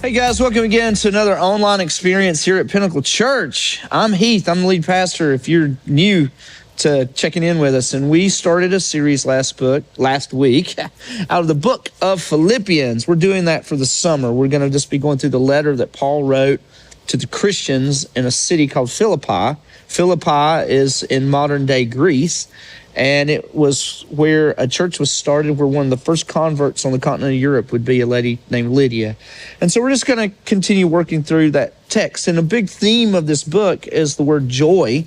Hey guys, welcome again to another online experience here at Pinnacle Church. I'm Heath, I'm the lead pastor if you're new to checking in with us. And we started a series last week out of the book of Philippians. We're doing that for the summer. We're going to just be going through the letter that Paul wrote to the Christians in a city called Philippi. Philippi is in modern day Greece. And it was where a church was started where one of the first converts on the continent of Europe would be a lady named Lydia. And so we're just going to continue working through that text. And a big theme of this book is the word joy.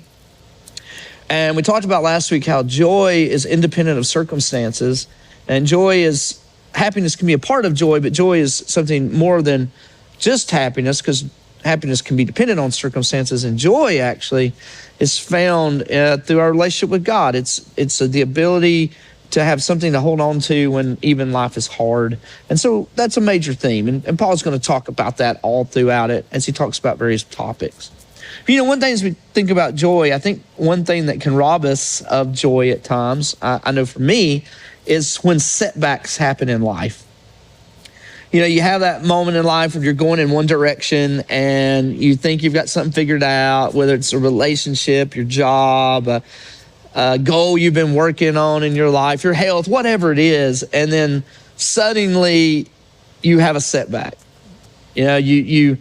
And we talked about last week how joy is independent of circumstances. And happiness can be a part of joy, but joy is something more than just happiness, because happiness can be dependent on circumstances, and joy actually is found through our relationship with God. It's the ability to have something to hold on to when even life is hard. And so that's a major theme. And Paul's going to talk about that all throughout it as he talks about various topics. You know, one thing as we think about joy, I think one thing that can rob us of joy at times, I know for me, is when setbacks happen in life. You know, you have that moment in life where you're going in one direction and you think you've got something figured out, whether it's a relationship, your job, a goal you've been working on in your life, your health, whatever it is. And then suddenly you have a setback. You know, you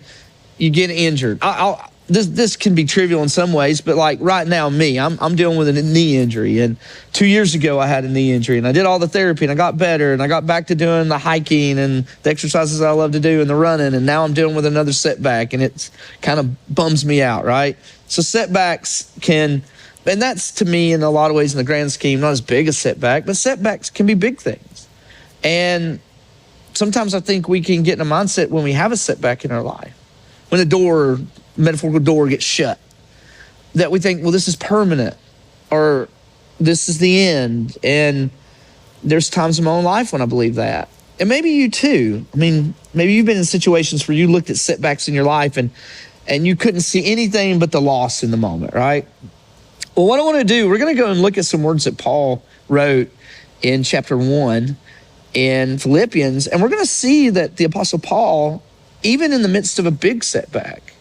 get injured. This can be trivial in some ways, but like right now, I'm dealing with a knee injury. And 2 years ago, I had a knee injury, and I did all the therapy, and I got better, and I got back to doing the hiking and the exercises I love to do and the running, and now I'm dealing with another setback, and it kind of bums me out, right? So setbacks and that's to me in a lot of ways in the grand scheme, not as big a setback, but setbacks can be big things. And sometimes I think we can get in a mindset when we have a setback in our life, when the metaphorical door gets shut, that we think, well, this is permanent, or this is the end. And there's times in my own life when I believe that. And maybe you too. I mean, maybe you've been in situations where you looked at setbacks in your life and you couldn't see anything but the loss in the moment, right? Well, what I want to do, we're going to go and look at some words that Paul wrote in chapter 1 in Philippians, and we're going to see that the Apostle Paul, even in the midst of a big setback,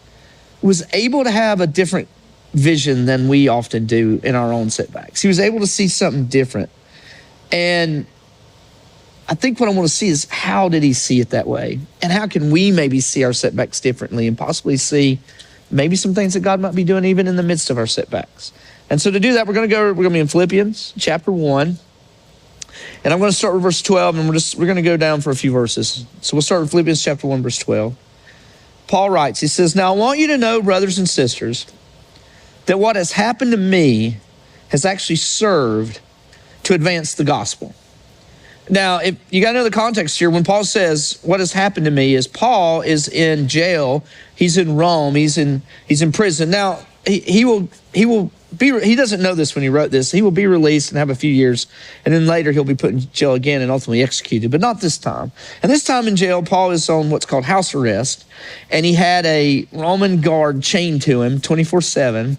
was able to have a different vision than we often do in our own setbacks. He was able to see something different. And I think what I want to see is, how did he see it that way? And how can we maybe see our setbacks differently and possibly see maybe some things that God might be doing even in the midst of our setbacks? And so to do that, we're going to be in Philippians chapter 1. And I'm going to start with verse 12, and we're going to go down for a few verses. So we'll start with Philippians chapter 1, verse 12. Paul writes, he says, "Now I want you to know, brothers and sisters, that what has happened to me has actually served to advance the gospel." Now, if you got to know the context here, when Paul says what has happened to me, is Paul is in jail. He's in Rome. He's in prison. Now, he doesn't know this when he wrote this. He will be released and have a few years, and then later he'll be put in jail again and ultimately executed, but not this time. And this time in jail, Paul is on what's called house arrest, and he had a Roman guard chained to him 24/7,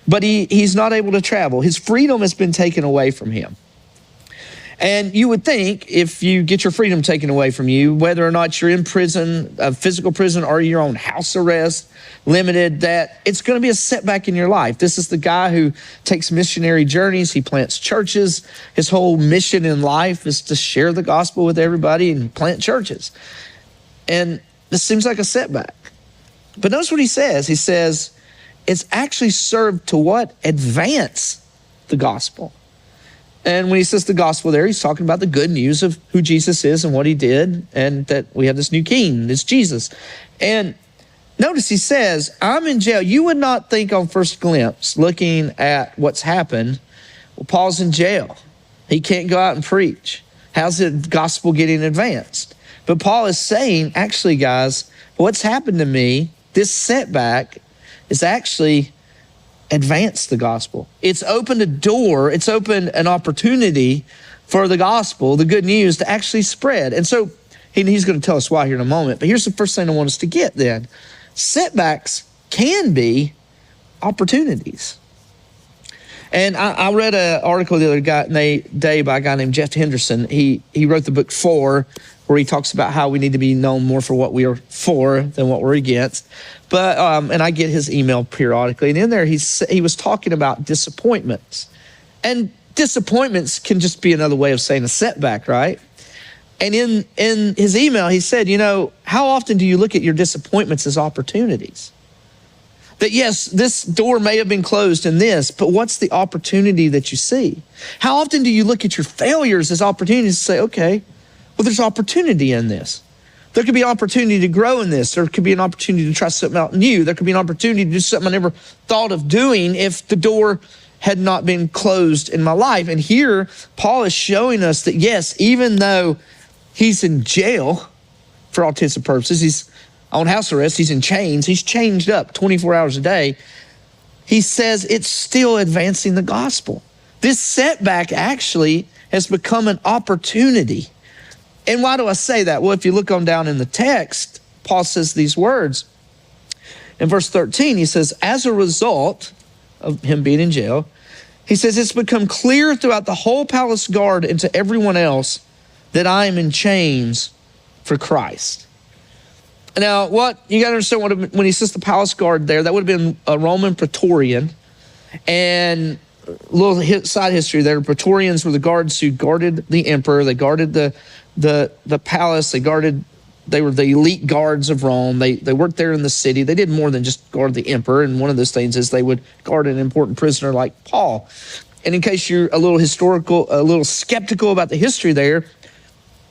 but he's not able to travel. His freedom has been taken away from him. And you would think if you get your freedom taken away from you, whether or not you're in prison, a physical prison, or you're on house arrest, limited, that it's going to be a setback in your life. This is the guy who takes missionary journeys. He plants churches. His whole mission in life is to share the gospel with everybody and plant churches. And this seems like a setback. But notice what he says. He says, it's actually served to what? Advance the gospel. And when he says the gospel there, he's talking about the good news of who Jesus is and what he did, and that we have this new king, it's Jesus. And notice he says, I'm in jail. You would not think on first glimpse, looking at what's happened, well, Paul's in jail. He can't go out and preach. How's the gospel getting advanced? But Paul is saying, actually, guys, what's happened to me, this setback, is actually advance the gospel. It's opened a door. It's opened an opportunity for the gospel, the good news, to actually spread. And so he's going to tell us why here in a moment. But here's the first thing I want us to get then. Setbacks can be opportunities. And I read an article the other day by a guy named Jeff Henderson. He wrote the book For, where he talks about how we need to be known more for what we are for than what we're against. But and I get his email periodically. And in there, he was talking about disappointments. And disappointments can just be another way of saying a setback, right? And in his email, he said, how often do you look at your disappointments as opportunities? That yes, this door may have been closed in this, but what's the opportunity that you see? How often do you look at your failures as opportunities to say, okay, well, there's opportunity in this. There could be opportunity to grow in this. There could be an opportunity to try something out new. There could be an opportunity to do something I never thought of doing if the door had not been closed in my life. And here, Paul is showing us that yes, even though he's in jail for all intents and purposes, he's on house arrest, he's in chains, he's changed up 24 hours a day. He says it's still advancing the gospel. This setback actually has become an opportunity. And why do I say that? Well, if you look on down in the text, Paul says these words. In verse 13, he says, as a result of him being in jail, he says, it's become clear throughout the whole palace guard and to everyone else that I am in chains for Christ. Now, what you got to understand, when he says the palace guard there, that would have been a Roman praetorian. And a little side history there, praetorians were the guards who guarded the emperor. They guarded the palace. They were the elite guards of Rome. They worked there in the city. They did more than just guard the emperor. And one of those things is they would guard an important prisoner like Paul. And in case you're a little skeptical about the history there,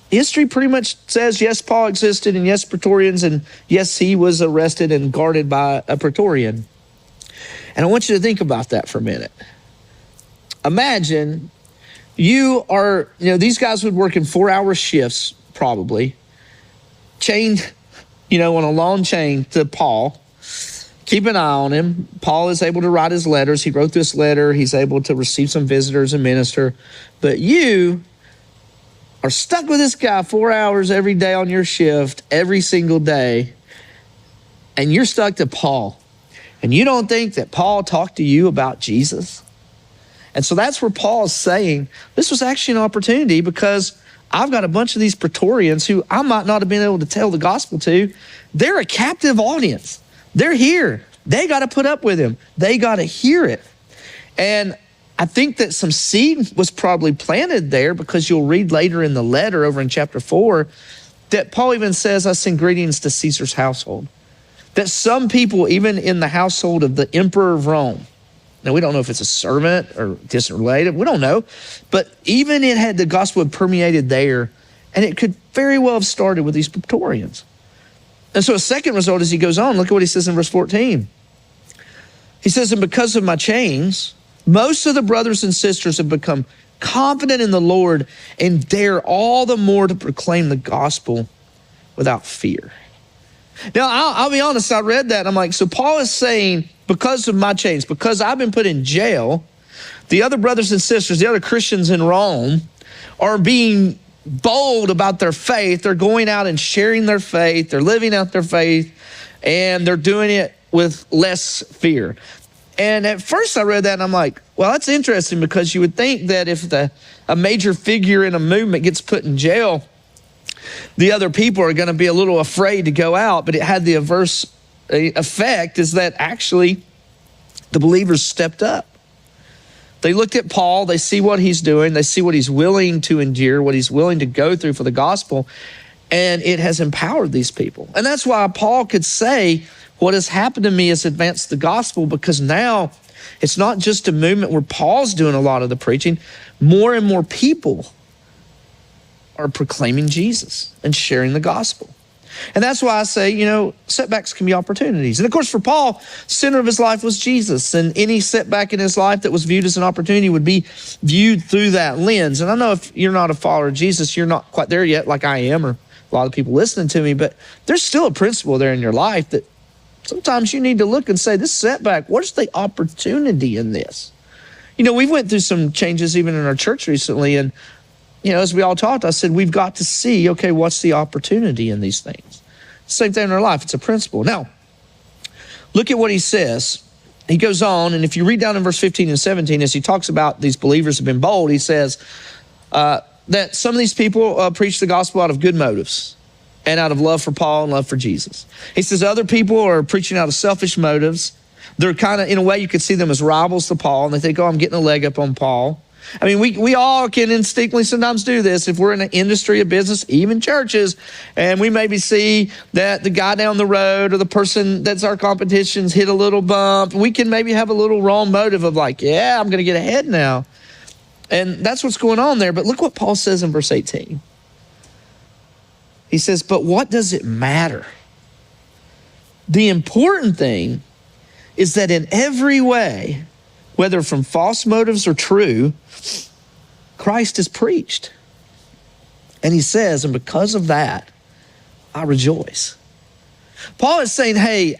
history pretty much says, yes, Paul existed, and yes, praetorians, and yes, he was arrested and guarded by a praetorian. And I want you to think about that for a minute. Imagine these guys would work in 4-hour shifts, probably, chained, on a long chain to Paul. Keep an eye on him. Paul is able to write his letters. He wrote this letter. He's able to receive some visitors and minister. But you are stuck with this guy 4 hours every day on your shift, every single day, and you're stuck to Paul. And you don't think that Paul talked to you about Jesus? And so that's where Paul is saying, this was actually an opportunity because I've got a bunch of these praetorians who I might not have been able to tell the gospel to. They're a captive audience. They're here. They got to put up with him. They got to hear it. And I think that some seed was probably planted there because you'll read later in the letter over in chapter 4 that Paul even says, I send greetings to Caesar's household. That some people, even in the household of the emperor of Rome, now we don't know if it's a servant or distant relative, we don't know, but even it had the gospel had permeated there, and it could very well have started with these praetorians. And so a second result as he goes on, look at what he says in verse 14. He says, and because of my chains, most of the brothers and sisters have become confident in the Lord and dare all the more to proclaim the gospel without fear. Now, I'll be honest, I read that, and I'm like, so Paul is saying, because of my chains, because I've been put in jail, the other brothers and sisters, the other Christians in Rome are being bold about their faith. They're going out and sharing their faith. They're living out their faith, and they're doing it with less fear. And at first I read that and I'm like, well, that's interesting because you would think that if a major figure in a movement gets put in jail, the other people are going to be a little afraid to go out. But it had the adverse effect is that actually the believers stepped up. They looked at Paul, they see what he's doing, they see what he's willing to endure, what he's willing to go through for the gospel, and it has empowered these people. And that's why Paul could say, what has happened to me has advanced the gospel, because now it's not just a movement where Paul's doing a lot of the preaching. More and more people are proclaiming Jesus and sharing the gospel. And that's why I say, setbacks can be opportunities. And of course, for Paul, center of his life was Jesus. And any setback in his life that was viewed as an opportunity would be viewed through that lens. And I know if you're not a follower of Jesus, you're not quite there yet like I am, or a lot of people listening to me, but there's still a principle there in your life that sometimes you need to look and say, this setback, what's the opportunity in this? We went through some changes even in our church recently, and as we all talked, I said, we've got to see, okay, what's the opportunity in these things? Same thing in our life. It's a principle. Now, look at what he says he goes on, and if you read down in verse 15 and 17, as he talks about these believers have been bold, he says that some of these people preach the gospel out of good motives and out of love for Paul and love for Jesus. He says other people are preaching out of selfish motives. They're kind of, in a way, you could see them as rivals to Paul, and they think, oh, I'm getting a leg up on Paul. I mean, we all can instinctively sometimes do this if we're in an industry of business, even churches, and we maybe see that the guy down the road or the person that's our competition's hit a little bump. We can maybe have a little wrong motive of like, yeah, I'm going to get ahead now. And that's what's going on there. But look what Paul says in verse 18. He says, but what does it matter? The important thing is that in every way, whether from false motives or true, Christ is preached. And he says, and because of that, I rejoice. Paul is saying, hey,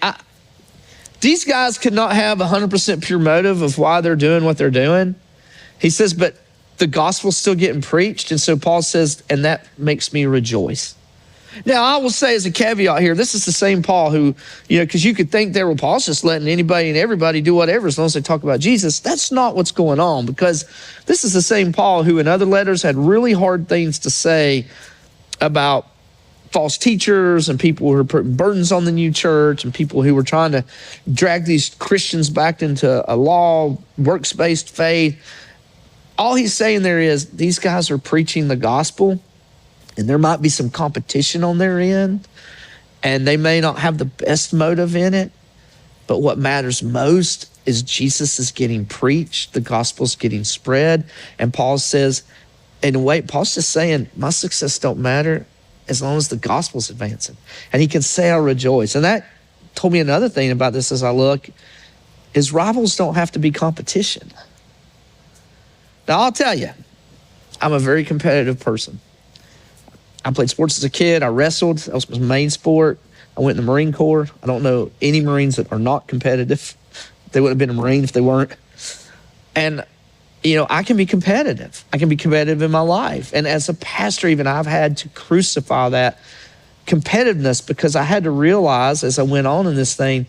these guys could not have 100% pure motive of why they're doing what they're doing. He says, but the gospel's still getting preached. And so Paul says, and that makes me rejoice. Now, I will say as a caveat here, this is the same Paul who, because you could think there, well, Paul's just letting anybody and everybody do whatever as long as they talk about Jesus. That's not what's going on, because this is the same Paul who in other letters had really hard things to say about false teachers and people who were putting burdens on the new church and people who were trying to drag these Christians back into a law, works-based faith. All he's saying there is these guys are preaching the gospel, and there might be some competition on their end, and they may not have the best motive in it, but what matters most is Jesus is getting preached, the gospel's getting spread, and Paul says, in a way, Paul's just saying, my success don't matter as long as the gospel's advancing. And he can say, I rejoice. And that told me another thing about this as I look, is rivals don't have to be competition. Now, I'll tell you, I'm a very competitive person. I played sports as a kid. I wrestled. That was my main sport. I went in the Marine Corps. I don't know any Marines that are not competitive. They wouldn't have been a Marine if they weren't. And, I can be competitive. I can be competitive in my life. And as a pastor, even I've had to crucify that competitiveness, because I had to realize as I went on in this thing,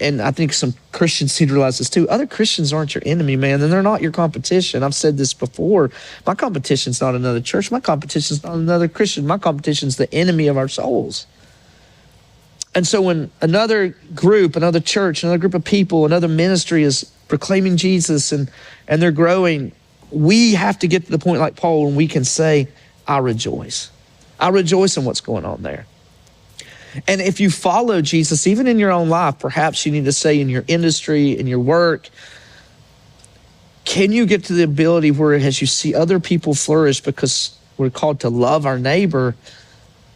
and I think some Christians need to realize this too, other Christians aren't your enemy, man, and they're not your competition. I've said this before. My competition's not another church. My competition's not another Christian. My competition's the enemy of our souls. And so when another group, another church, another group of people, another ministry is proclaiming Jesus and they're growing, we have to get to the point like Paul when we can say, I rejoice. I rejoice in what's going on there. And if you follow Jesus, even in your own life, perhaps you need to say in your industry, in your work, can you get to the ability where as you see other people flourish, because we're called to love our neighbor,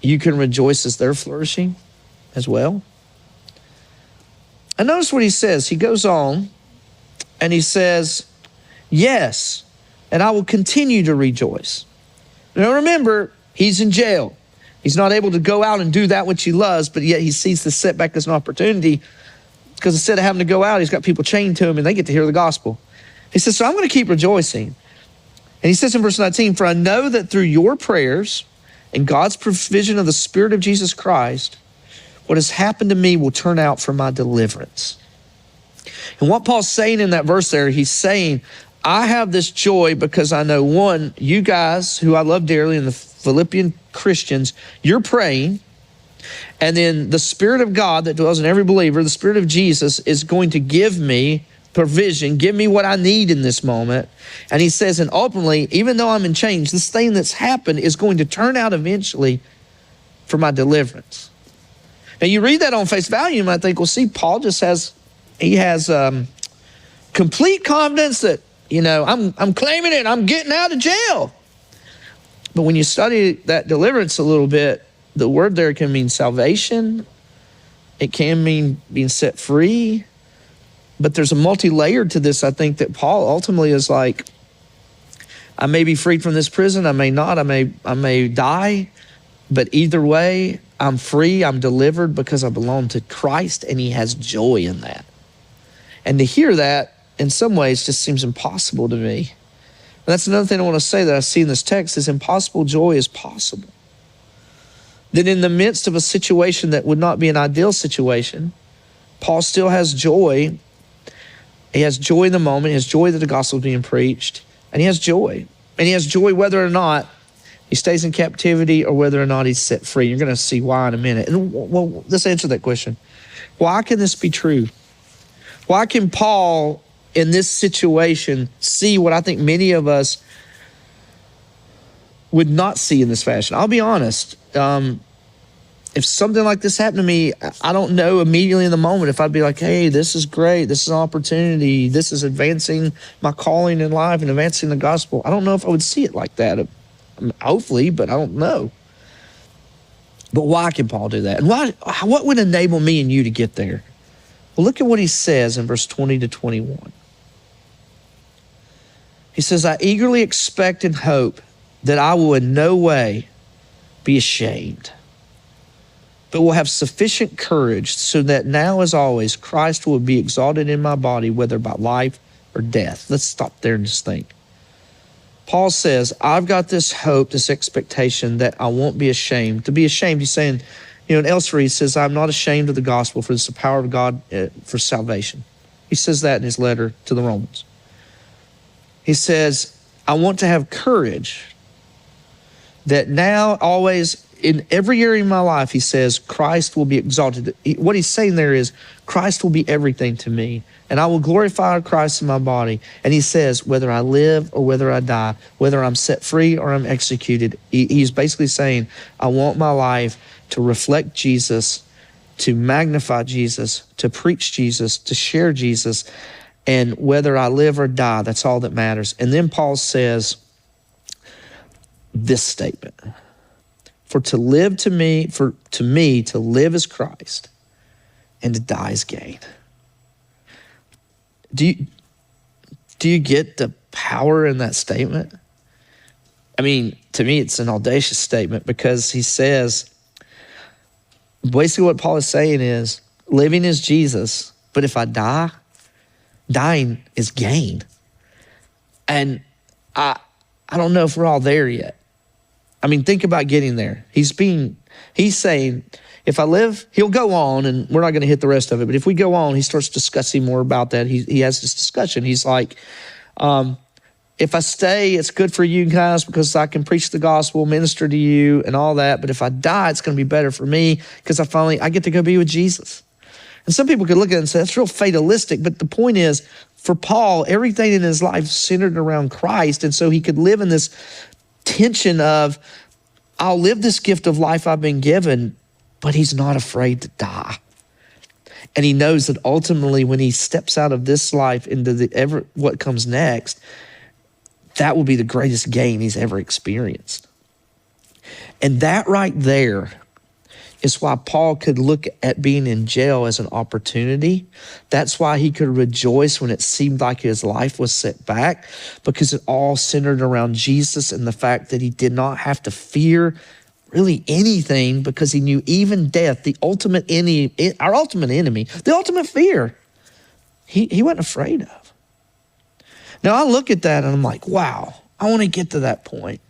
you can rejoice as they're flourishing as well? And notice what he says. He goes on and he says, yes, and I will continue to rejoice. Now remember, he's in jail. He's not able to go out and do that which he loves, but yet he sees the setback as an opportunity, because instead of having to go out, he's got people chained to him and they get to hear the gospel. He says, so I'm going to keep rejoicing. And he says in verse 19, for I know that through your prayers and God's provision of the Spirit of Jesus Christ, what has happened to me will turn out for my deliverance. And what Paul's saying in that verse there, he's saying, I have this joy because I know, one, you guys who I love dearly and the Philippian Christians, you're praying, and then the Spirit of God that dwells in every believer, the Spirit of Jesus, is going to give me provision, give me what I need in this moment. And he says, and ultimately, even though I'm in chains, this thing that's happened is going to turn out eventually for my deliverance. Now you read that on face value, you might think, well, see, Paul just has complete confidence that, I'm claiming it, I'm getting out of jail. But when you study that deliverance a little bit, the word there can mean salvation. It can mean being set free. But there's a multi-layered to this, I think, that Paul ultimately is like, I may be freed from this prison, I may not, I may die, but either way, I'm free, I'm delivered because I belong to Christ, and he has joy in that. And to hear that, in some ways, just seems impossible to me. And that's another thing I want to say that I see in this text is impossible joy is possible. That in the midst of a situation that would not be an ideal situation, Paul still has joy He has joy in the moment. He has joy that the gospel is being preached. And he has joy. And he has joy whether or not he stays in captivity or whether or not he's set free. You're going to see why in a minute. And well, let's answer that question. Why can this be true? Why can Paul, in this situation, see what I think many of us would not see in this fashion? I'll be honest. If something like this happened to me, I don't know immediately in the moment if I'd be like, hey, this is great. This is an opportunity. This is advancing my calling in life and advancing the gospel. I don't know if I would see it like that. Hopefully, but I don't know. But why can Paul do that? And what would enable me and you to get there? Well, look at what he says in verse 20 to 21. He says, I eagerly expect and hope that I will in no way be ashamed, but will have sufficient courage so that now as always, Christ will be exalted in my body, whether by life or death. Let's stop there and just think. Paul says, I've got this hope, this expectation that I won't be ashamed. To be ashamed, he's saying, in elsewhere he says, I'm not ashamed of the gospel, for it's the power of God for salvation. He says that in his letter to the Romans. He says, I want to have courage that now always in every area of my life, he says, Christ will be exalted. What he's saying there is, Christ will be everything to me, and I will glorify Christ in my body. And he says, whether I live or whether I die, whether I'm set free or I'm executed, he's basically saying, I want my life to reflect Jesus, to magnify Jesus, to preach Jesus, to share Jesus, and whether I live or die, that's all that matters. And then Paul says this statement, for to live to me, to live is Christ, and to die is gain. Do you get the power in that statement? I mean, to me, it's an audacious statement because he says, basically what Paul is saying is, living is Jesus, but if I die, dying is gain. And I don't know if we're all there yet. I mean, think about getting there. He's saying, if I live, he'll go on, and we're not going to hit the rest of it. But if we go on, he starts discussing more about that. He has this discussion. He's like, if I stay, it's good for you guys because I can preach the gospel, minister to you and all that. But if I die, it's going to be better for me because I get to go be with Jesus. And some people could look at it and say, that's real fatalistic. But the point is, for Paul, everything in his life centered around Christ. And so he could live in this tension of, I'll live this gift of life I've been given, but he's not afraid to die. And he knows that ultimately when he steps out of this life into what comes next, that will be the greatest gain he's ever experienced. And that right there is why Paul could look at being in jail as an opportunity. That's why he could rejoice when it seemed like his life was set back, because it all centered around Jesus and the fact that he did not have to fear really anything because he knew even death, the ultimate enemy, our ultimate enemy, the ultimate fear, he wasn't afraid of. Now I look at that and I'm like, wow, I want to get to that point.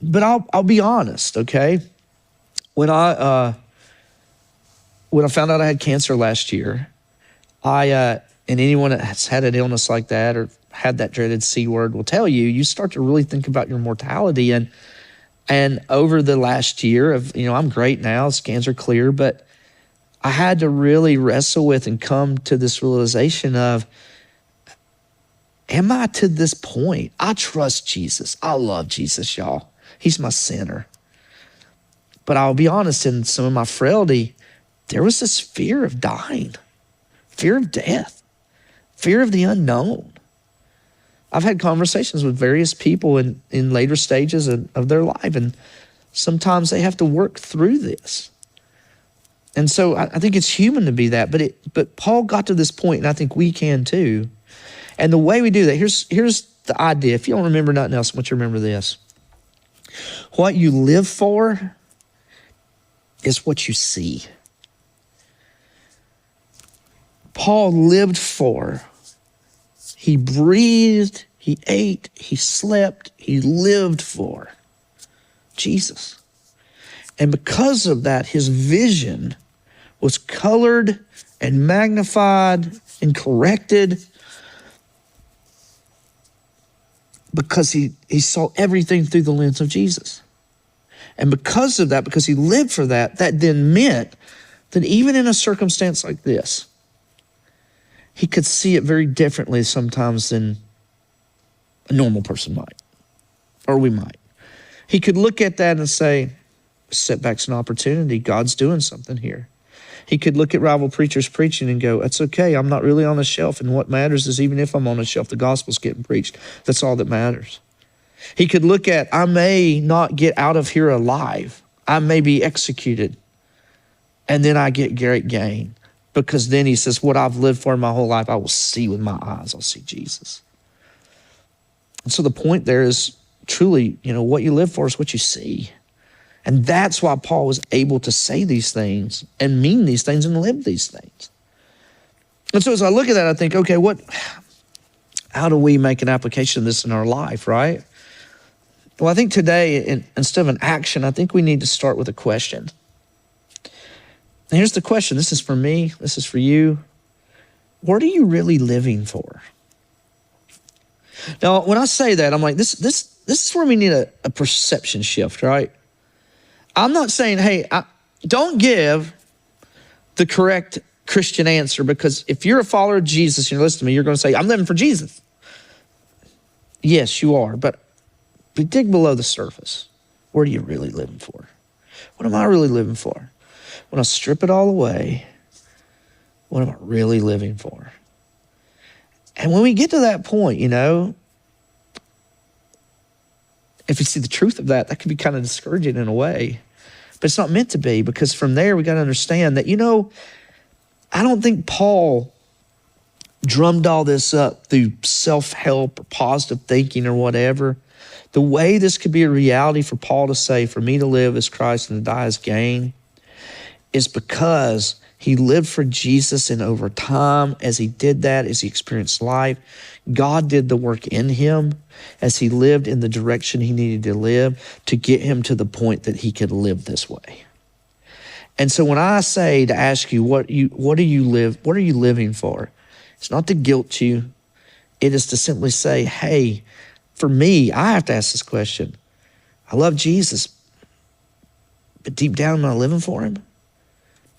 But I'll be honest, okay? When I found out I had cancer last year, and anyone that has had an illness like that or had that dreaded C word will tell you start to really think about your mortality. And over the last year I'm great now, scans are clear, but I had to really wrestle with and come to this realization of, am I to this point? I trust Jesus. I love Jesus, y'all. He's my center. But I'll be honest, in some of my frailty, there was this fear of dying, fear of death, fear of the unknown. I've had conversations with various people in later stages of their life, and sometimes they have to work through this. And so I think it's human to be that, but Paul got to this point, and I think we can too. And the way we do that, here's the idea. If you don't remember nothing else, I want you to remember this. What you live for is what you see. Paul lived for, he breathed, he ate, he slept, he lived for Jesus. And because of that, his vision was colored and magnified and corrected because he saw everything through the lens of Jesus. And because of that, because he lived for that, that then meant that even in a circumstance like this, he could see it very differently sometimes than a normal person might, or we might. He could look at that and say, setback's an opportunity. God's doing something here. He could look at rival preachers preaching and go, it's okay, I'm not really on a shelf, and what matters is even if I'm on a shelf, the gospel's getting preached. That's all that matters. He could look at, I may not get out of here alive. I may be executed, and then I get great gain. Because then he says, what I've lived for my whole life, I will see with my eyes. I'll see Jesus. And so the point there is truly, what you live for is what you see. And that's why Paul was able to say these things and mean these things and live these things. And so as I look at that, I think, okay, how do we make an application of this in our life, right? Well, I think today, instead of an action, I think we need to start with a question. And here's the question. This is for me. This is for you. What are you really living for? Now, when I say that, I'm like, this is where we need a perception shift, right? I'm not saying, hey, don't give the correct Christian answer, because if you're a follower of Jesus and you're listening to me, you're going to say, I'm living for Jesus. Yes, you are. But dig below the surface. What are you really living for? What am I really living for? When I strip it all away, what am I really living for? And when we get to that point, if you see the truth of that, that can be kind of discouraging in a way. But it's not meant to be, because from there we got to understand that, I don't think Paul drummed all this up through self-help or positive thinking or whatever. The way this could be a reality for Paul to say, for me to live as Christ and to die as gain, is because he lived for Jesus, and over time, as he did that, as he experienced life, God did the work in him as he lived in the direction he needed to live to get him to the point that he could live this way. And so when I say to ask you, what are you living for? It's not to guilt you. It is to simply say, hey, for me, I have to ask this question. I love Jesus, but deep down, am I living for him?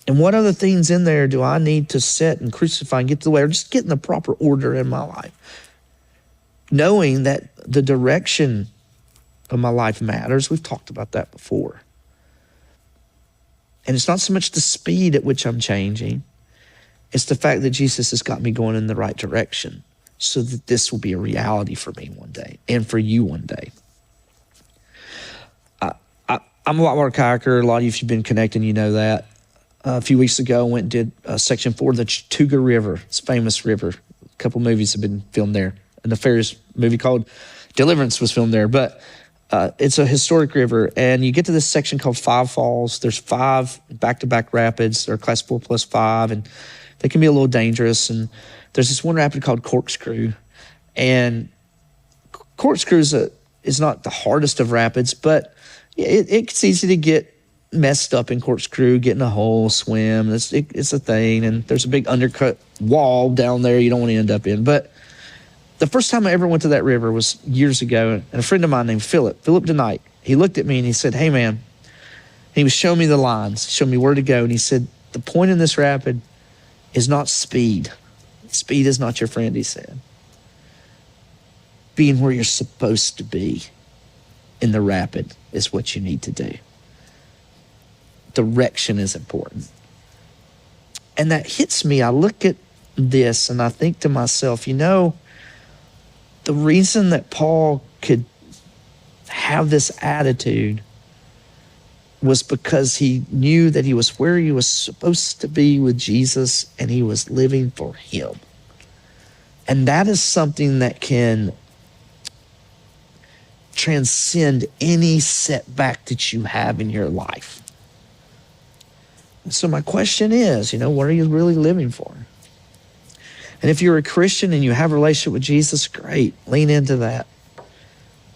And what other things in there do I need to set and crucify and get to the way, or just get in the proper order in my life? Knowing that the direction of my life matters. We've talked about that before. And it's not so much the speed at which I'm changing. It's the fact that Jesus has got me going in the right direction so that this will be a reality for me one day and for you one day. I'm a whitewater kayaker. A lot of you, if you've been connecting, you know that. A few weeks ago, I went and did section 4 of the Chattooga River. It's a famous river. A couple movies have been filmed there. A nefarious movie called Deliverance was filmed there. But it's a historic river. And you get to this section called Five Falls. There's 5 back-to-back rapids. They're class 4+5, and they can be a little dangerous. And there's this one rapid called Corkscrew. And Corkscrew is not the hardest of rapids, but it's easy to get messed up in Corkscrew, get in a hole, swim. It's a thing, and there's a big undercut wall down there you don't want to end up in. But the first time I ever went to that river was years ago, and a friend of mine named Philip DeKnight, he looked at me and he said, hey man, he was showing me the lines, showing me where to go, and he said, the point in this rapid is not speed. Speed is not your friend, he said. Being where you're supposed to be in the rapid is what you need to do. Direction is important. And that hits me. I look at this and I think to myself, the reason that Paul could have this attitude was because he knew that he was where he was supposed to be with Jesus, and he was living for him. And that is something that can transcend any setback that you have in your life. So my question is, what are you really living for? And if you're a Christian and you have a relationship with Jesus, great, lean into that.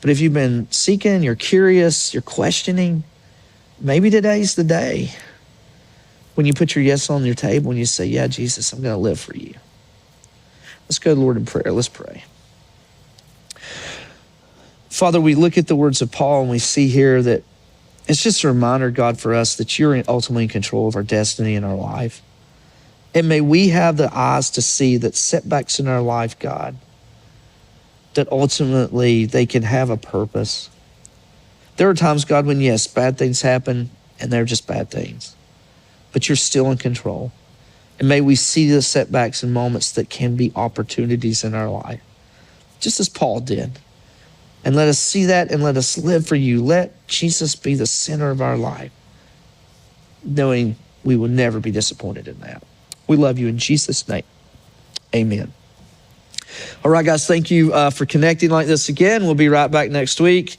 But if you've been seeking, you're curious, you're questioning, maybe today's the day when you put your yes on your table and you say, yeah, Jesus, I'm going to live for you. Let's go to the Lord in prayer. Let's pray. Father, we look at the words of Paul and we see here that it's just a reminder, God, for us that you're ultimately in control of our destiny and our life. And may we have the eyes to see that setbacks in our life, God, that ultimately they can have a purpose. There are times, God, when, yes, bad things happen and they're just bad things, but you're still in control. And may we see the setbacks and moments that can be opportunities in our life, just as Paul did. And let us see that and let us live for you. Let Jesus be the center of our life, knowing we will never be disappointed in that. We love you in Jesus' name. Amen. All right, guys, thank you for connecting like this again. We'll be right back next week.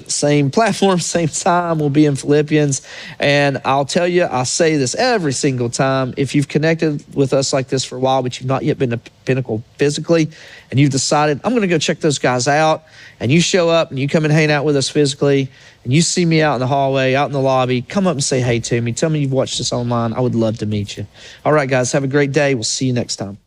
Same platform, same time. We'll be in Philippians. And I'll tell you, I say this every single time. If you've connected with us like this for a while, but you've not yet been to Pinnacle physically, and you've decided, I'm going to go check those guys out, and you show up and you come and hang out with us physically, and you see me out in the hallway, out in the lobby, come up and say hey to me. Tell me you've watched us online. I would love to meet you. All right, guys, have a great day. We'll see you next time.